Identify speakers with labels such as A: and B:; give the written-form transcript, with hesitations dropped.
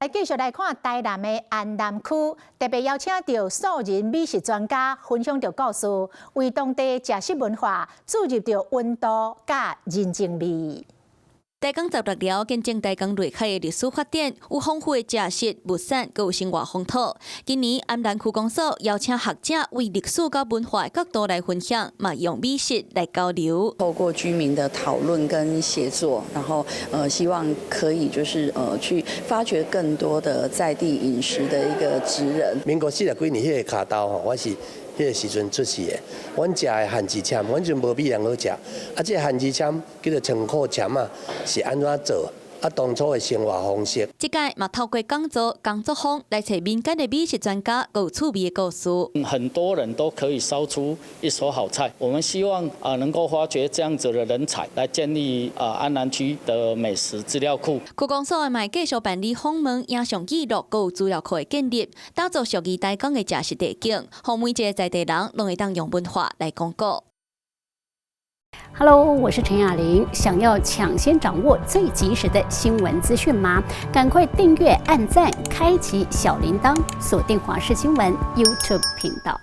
A: 来继续来看台南的安南区，特别邀请到素人美食专家分享着故事，为当地食食文化注入着温度甲人情味。
B: 台江16条见证台江内海的历史发展，有丰富的食食、物产，佮有生活风土。今年安南区公所邀请学者为历史佮文化的角度来分享，嘛用美食来交流。
C: 透过居民的讨论跟协作，然后希望可以就是去发掘更多的在地饮食的一个职人。
D: 民国40几年迄个卡刀吼，我是迄个时阵出世的。阮食的番薯签，阮就无比人好食。啊，这个番薯签叫做청코签啊，是安怎做？啊，当初的生活方式。
B: 这届嘛透过讲座、工作坊来找民间的美食专家，有趣味的故事。
E: 很多人都可以烧出一手好菜。我们希望能够发掘这样子的人才，来建立安南区的美食资料库。
B: 区公所也继续办理访问、影像记录，还有资料库的建立，打造属于台江的食食地景，让每一个在地人拢会当用文化来讲故。
F: Hello， 我是陈雅玲。想要抢先掌握最及时的新闻资讯吗？赶快订阅、按赞、开启小铃铛，锁定华视新闻 YouTube 频道。